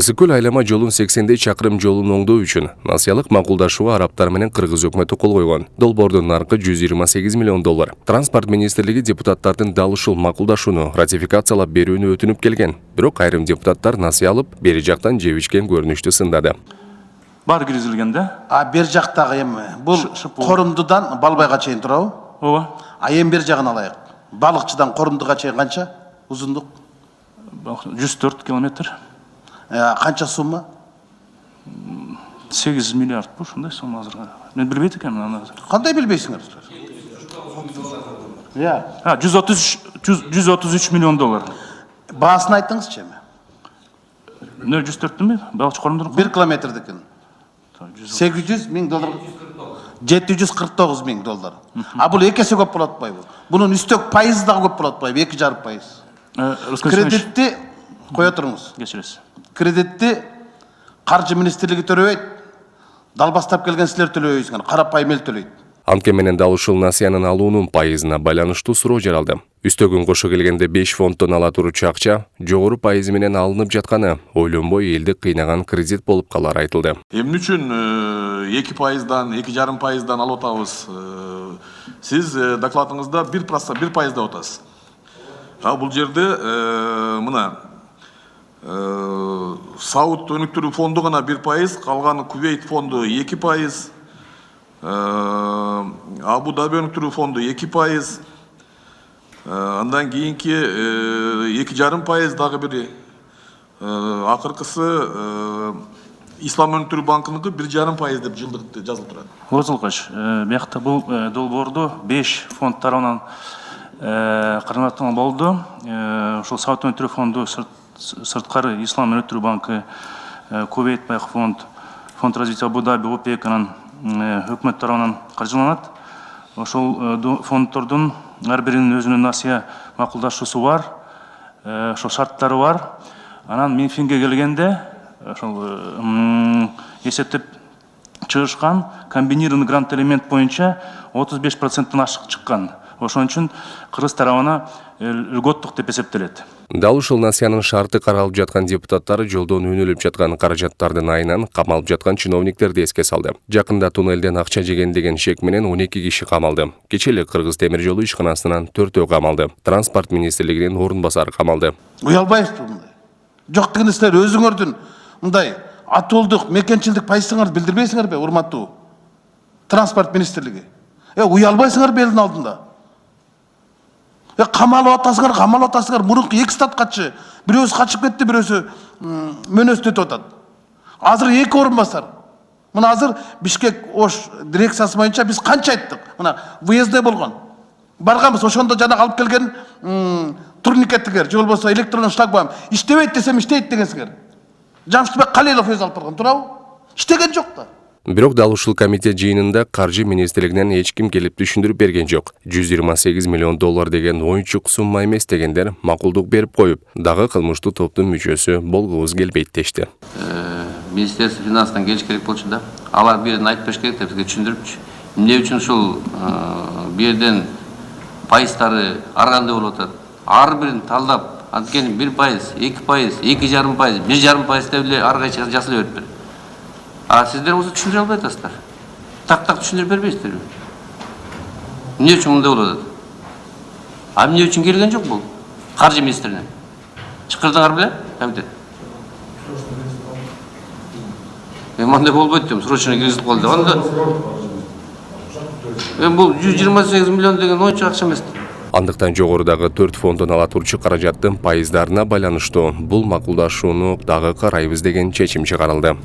Ысык-Көл айлама жолун 80 чакырым жолун оңдоо үчүн насыялык макулдашууга арабтар менен кыргыз өкмөтү кол койгон. Долбоордун наркы $128 миллион. Транспорт министрлиги депутаттардын дал ушул макулдашууну ратификациялап берүүнү өтүнүп келген. Бирок айрым депутаттар насыялып, бери жактан жебишкен көрүнүштү сындады. Бар киргизилген да? Бер жактагы эми бул Корумдудан Балбайга чейин турабы? Ооба. Бер жагын алайык. Балыкчыдан Корумдуга чейин канча узундук? 104 километр. Канча сумма? 8 миллиард бу, ушундай сумма азыр. Мен билбейт экенмин аны азыр. Кандай билбейсиңер? 133 миллион доллар. Баасын айттыңызчы эми? 104 Балыкчы Корумдун. 1 километрдикин. 800 миң доллар. 749 миң доллар. Бул экесе көп болот атпайбы? Бунун үстөк пайызы дагы көп болот атпайбы? 2,5%. Кредитти кое туруңуз. Кечиресиз. Кредитти Каржы министрлиги төлөбөйт. Далбастап келген силер төлөбөйсүңөр. Карапайым эл төлөйт. Анткени менен дал ушул насыянын алуунун пайызына байланыштуу суроо жаралды. Үстөгүн кошо келгенде 5 фонддон ала турчу акча жогору пайызы менен алынып жатканы ойлонбой элди кыйнаган кредит болуп калары айтылды. Эмне үчүн 2%дан, 2,5%дан алып атабыз? Сиз докладыңызда 1% деп атасыз. Бул жерде мына Сауд өнүктүрүү фонду гана 1%, калганы Кувейт фонду 2%, Абу Даби өнүктүрүү фонду 2%, андан кийинки 2,5% дагы бир акыркысы Ислам өнүктүрүү банкыныкы 1,5% деп жылдык жазылып турат. Озулкач, биякта бул долбоордо 5 фонд тарабынан каралган болду. Ошол Сауд өнүктүрүү фонду, сырткары Ислам өнүктүрүү банкы, Кувейт байк фонд развития Абу Даби, ОПЕК анан өкмөт тарабынан каржыланат. Ошол фонддордун ар биринин өзүнүн насыя макулдашуусу бар, ошол шарттары бар. Анан Минфинге келгенде ошол эсептеп чыгышкан комбинированный грант элемент боюнча 35%-тан ашык чыккан. Ошон үчүн кыргыз тарабына льготтук деп эсептелет. Дал ушул насыянын шарты каралып жаткан депутаттар жолдон үнөлүп жаткан каражаттардын айынан камалып жаткан чиновниктерди эске салды. Жакында туннелден акча жеген деген шек менен 12 киши камалды. Кечээ эле Кыргыз темир жолу ишканасынан 4 камалды. Транспорт министрлигинин орун басары камалды. Уялбайсызбы мындай? Жок деген силер өзүңөрдүн мындай атуулдук, мекенчилдик пайызыңарды билдирбейсиңерби, урматтуу транспорт министрлиги? Уялбайсыңарбы элдин алдында? Камалып атасыңар, мурунку 2 статкачы, бирөөсү качып кетти, бирөөсү мөнөстөтүп атат. Азыр 2 орун басар. Мына азыр Бишкек Ош дирекциясы боюнча биз канча айттык? Мына выездде болгон. Барганбыз, ошондо жана алып келген турникеттигер, же болбосо электрондун шлагбаум иштебейт десем иштейт дегенсиңер. Жамшытбек Калилов өзү алып барган, туурабы? Иштеген жок да. Бирок дал ушул комитет жыйынында Каржы министрлигинен эч ким келип түшүндүрүп берген жок. $128 миллион деген оюнчук сумма эмес дегендер макулдук берип коюп, дагы кылмыштуу топтун мүчөсү болгубуз келбейт дешти. Министерство финансынан келиш керек болчу да. Алар бирин айтпаш керек деп бизге түшүндүрүпчү. Эмне үчүн ушул бирден пайыздары ар кандай болуп атат? Ар бирин талдап, анткени 1%, 2%, 2,5%, 1,5% деп эле ар кайчы жасала бериптир. Сиздер осы түшүндүрө албай атасыздар. Так түшүндүрүп бербейсиздерби? Эмне үчүн мындай болуп атат? Эмне үчүн келген жок бул? Каржы министринен. Чакырдыңар беле? Комитет. Мындай болбойт деп, срочно киргизип калды. Анда бул 128 миллион деген оюнчук акча эмес. Андыктан жогорудагы 4 фонддон ала турчу каражаттын пайыздарына байланыштуу бул макулдашууну дагы карайбыз деген чечим чыгарылды.